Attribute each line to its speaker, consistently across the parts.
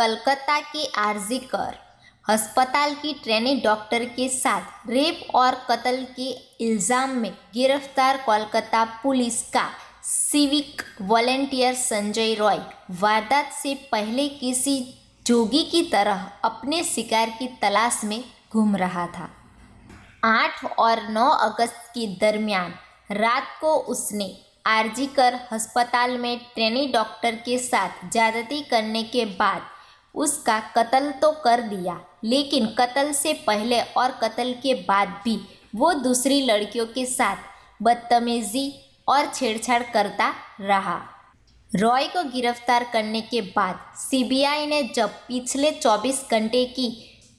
Speaker 1: कलकत्ता के आरज़ी अस्पताल की ट्रेनी डॉक्टर के साथ रेप और कत्ल के इल्ज़ाम में गिरफ्तार कोलकाता पुलिस का सिविक वॉलंटियर संजय रॉय वारदात से पहले किसी जोगी की तरह अपने शिकार की तलाश में घूम रहा था। 8 और 9 अगस्त के दरमियान रात को उसने आरज़ी अस्पताल में ट्रेनी डॉक्टर के साथ ज्यादती करने के बाद उसका कत्ल तो कर दिया, लेकिन कत्ल से पहले और कत्ल के बाद भी वो दूसरी लड़कियों के साथ बदतमीजी और छेड़छाड़ करता रहा। रॉय को गिरफ्तार करने के बाद सीबीआई ने जब पिछले 24 घंटे की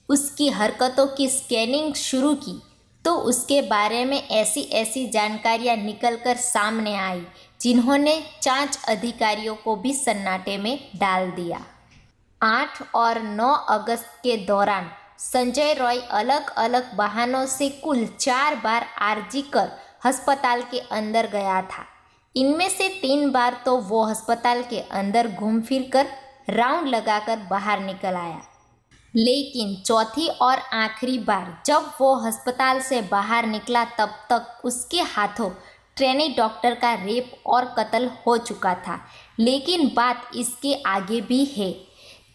Speaker 1: उसकी हरकतों की स्कैनिंग शुरू की तो उसके बारे में ऐसी जानकारियां निकलकर सामने आई जिन्होंने जांच अधिकारियों को भी सन्नाटे में डाल दिया। 8 और 9 अगस्त के दौरान संजय रॉय अलग अलग वाहनों से कुल 4 बार आरज़ी अस्पताल के अंदर गया था। इनमें से 3 बार तो वो अस्पताल के अंदर घूम फिर कर राउंड लगाकर बाहर निकल आया, लेकिन चौथी और आखिरी बार जब वो अस्पताल से बाहर निकला तब तक उसके हाथों ट्रेनी डॉक्टर का रेप और कत्ल हो चुका था। लेकिन बात इसके आगे भी है।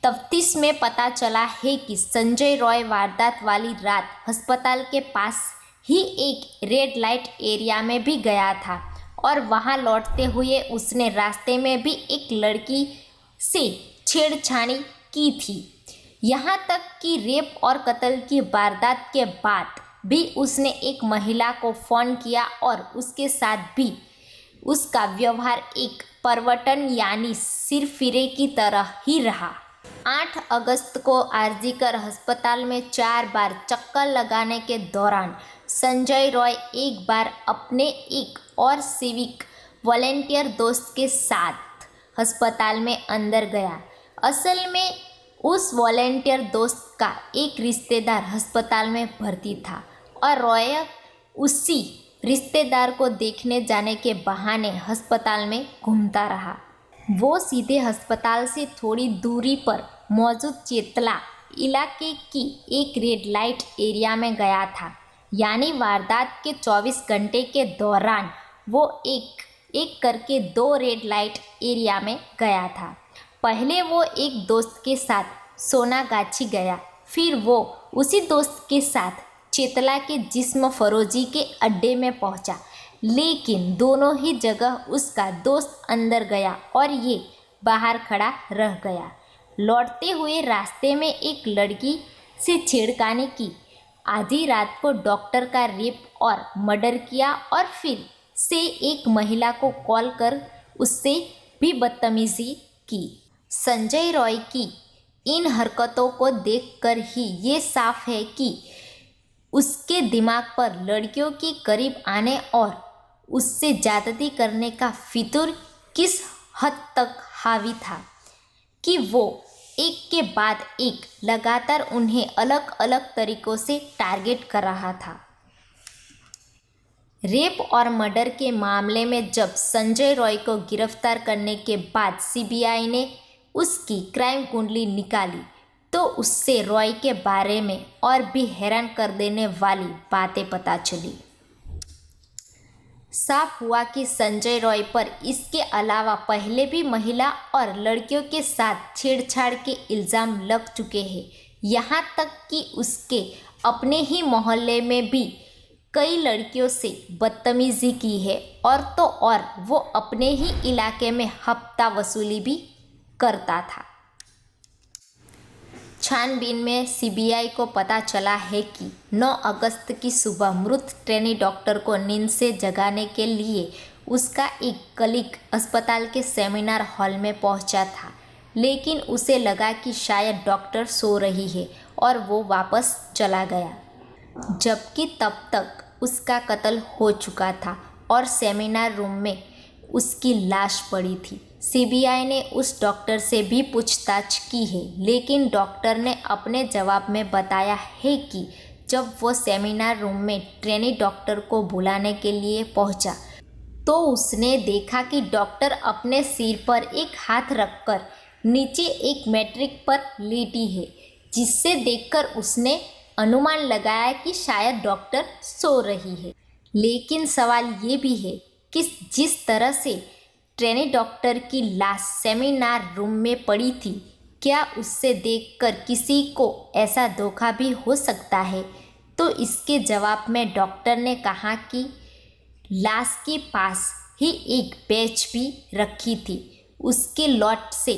Speaker 1: तफ्तीश में पता चला है कि संजय रॉय वारदात वाली रात अस्पताल के पास ही एक रेड लाइट एरिया में भी गया था और वहां लौटते हुए उसने रास्ते में भी एक लड़की से छेड़छाड़ी की थी। यहाँ तक कि रेप और कत्ल की वारदात के बाद भी उसने एक महिला को फ़ोन किया और उसके साथ भी उसका व्यवहार एक परवटन यानी सिरफिरे की तरह ही रहा। 8 अगस्त को आरज़ी अस्पताल में 4 बार चक्कर लगाने के दौरान संजय रॉय एक बार अपने एक और सिविक वॉलंटियर दोस्त के साथ अस्पताल में अंदर गया। असल में उस वॉलंटियर दोस्त का एक रिश्तेदार अस्पताल में भर्ती था और रॉय उसी रिश्तेदार को देखने जाने के बहाने अस्पताल में घूमता रहा। वो सीधे अस्पताल से थोड़ी दूरी पर मौजूद चेतला इलाके की एक रेड लाइट एरिया में गया था। यानी वारदात के 24 घंटे के दौरान वो एक एक करके 2 रेड लाइट एरिया में गया था। पहले वो एक दोस्त के साथ सोनागाछी गया, फिर वो उसी दोस्त के साथ चेतला के जिस्म फरोजी के अड्डे में पहुंचा, लेकिन दोनों ही जगह उसका दोस्त अंदर गया और ये बाहर खड़ा रह गया। लौटते हुए रास्ते में एक लड़की से छेड़खानी की, आधी रात को डॉक्टर का रेप और मर्डर किया और फिर से एक महिला को कॉल कर उससे भी बदतमीजी की। संजय रॉय की इन हरकतों को देखकर ही ये साफ है कि उसके दिमाग पर लड़कियों के करीब आने और उससे ज्यादती करने का फितूर किस हद तक हावी था कि वो एक के बाद एक लगातार उन्हें अलग अलग तरीकों से टारगेट कर रहा था। रेप और मर्डर के मामले में जब संजय रॉय को गिरफ्तार करने के बाद सीबीआई ने उसकी क्राइम कुंडली निकाली तो उससे रॉय के बारे में और भी हैरान कर देने वाली बातें पता चली। साफ हुआ कि संजय रॉय पर इसके अलावा पहले भी महिला और लड़कियों के साथ छेड़छाड़ के इल्ज़ाम लग चुके हैं। यहाँ तक कि उसके अपने ही मोहल्ले में भी कई लड़कियों से बदतमीजी की है और तो और वो अपने ही इलाके में हफ्ता वसूली भी करता था। छानबीन में सीबीआई को पता चला है कि 9 अगस्त की सुबह मृत ट्रेनी डॉक्टर को नींद से जगाने के लिए उसका एक कलीग अस्पताल के सेमिनार हॉल में पहुंचा था, लेकिन उसे लगा कि शायद डॉक्टर सो रही है और वो वापस चला गया, जबकि तब तक उसका कत्ल हो चुका था और सेमिनार रूम में उसकी लाश पड़ी थी। सीबीआई ने उस डॉक्टर से भी पूछताछ की है, लेकिन डॉक्टर ने अपने जवाब में बताया है कि जब वो सेमिनार रूम में ट्रेनी डॉक्टर को बुलाने के लिए पहुंचा तो उसने देखा कि डॉक्टर अपने सिर पर एक हाथ रखकर नीचे एक मैट्रिक पर लेटी है, जिससे देखकर उसने अनुमान लगाया कि शायद डॉक्टर सो रही है। लेकिन सवाल ये भी है कि जिस तरह से ट्रेनी डॉक्टर की लाश सेमिनार रूम में पड़ी थी, क्या उससे देखकर किसी को ऐसा धोखा भी हो सकता है? तो इसके जवाब में डॉक्टर ने कहा कि लाश के पास ही एक बेच भी रखी थी। उसके लौट से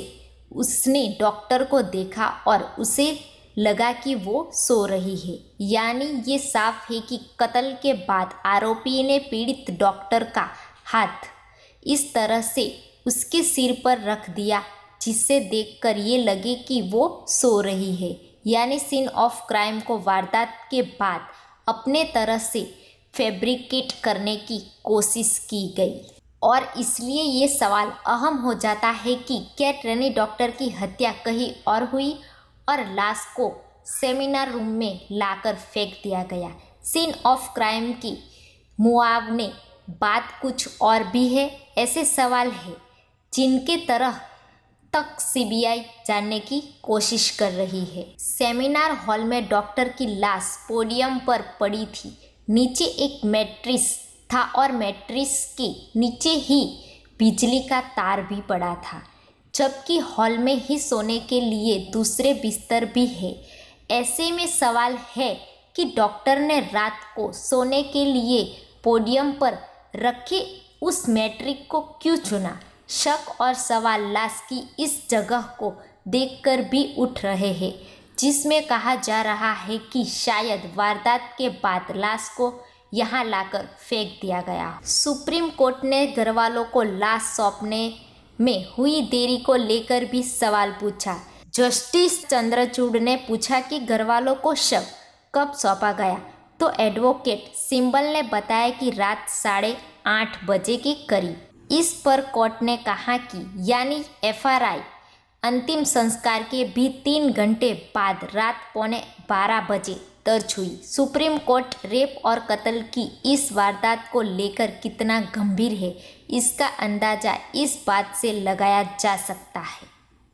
Speaker 1: उसने डॉक्टर को देखा और उसे लगा कि वो सो रही है। यानी ये साफ है कि कत्ल के बाद आरोपी ने पीड़ित डॉक्टर का हाथ इस तरह से उसके सिर पर रख दिया, जिससे देखकर ये लगे कि वो सो रही है। यानी सीन ऑफ क्राइम को वारदात के बाद अपने तरह से फैब्रिकेट करने की कोशिश की गई। और इसलिए ये सवाल अहम हो जाता है कि क्या ट्रेनी डॉक्टर की हत्या कहीं और हुई और लाश को सेमिनार रूम में लाकर फेंक दिया गया। सीन ऑफ क्राइम की मुआवने बात कुछ और भी है। ऐसे सवाल हैं जिनके तरह तक सीबीआई जानने की कोशिश कर रही है। सेमिनार हॉल में डॉक्टर की लाश पोडियम पर पड़ी थी। नीचे एक मैट्रिस था और मैट्रिस के नीचे ही बिजली का तार भी पड़ा था, जबकि हॉल में ही सोने के लिए दूसरे बिस्तर भी है। ऐसे में सवाल है कि डॉक्टर ने रात को सोने के लिए पोडियम पर रखे उस मैट्रिक को क्यों चुना। शक और सवाल लाश की इस जगह को देखकर भी उठ रहे हैं, जिसमें कहा जा रहा है कि शायद वारदात के बाद लाश को यहाँ लाकर फेंक दिया गया। सुप्रीम कोर्ट ने घरवालों को लाश सौंपने में हुई देरी को लेकर भी सवाल पूछा। जस्टिस चंद्रचूड़ ने पूछा कि घरवालों को शव कब सौंपा गया, तो एडवोकेट सिंबल ने बताया कि रात 8:30 बजे के करीब। इस पर कोर्ट ने कहा कि यानी एफआरआई अंतिम संस्कार के भी 3 घंटे बाद रात 11:15 बजे दर्ज हुई। सुप्रीम कोर्ट रेप और कत्ल की इस वारदात को लेकर कितना गंभीर है, इसका अंदाजा इस बात से लगाया जा सकता है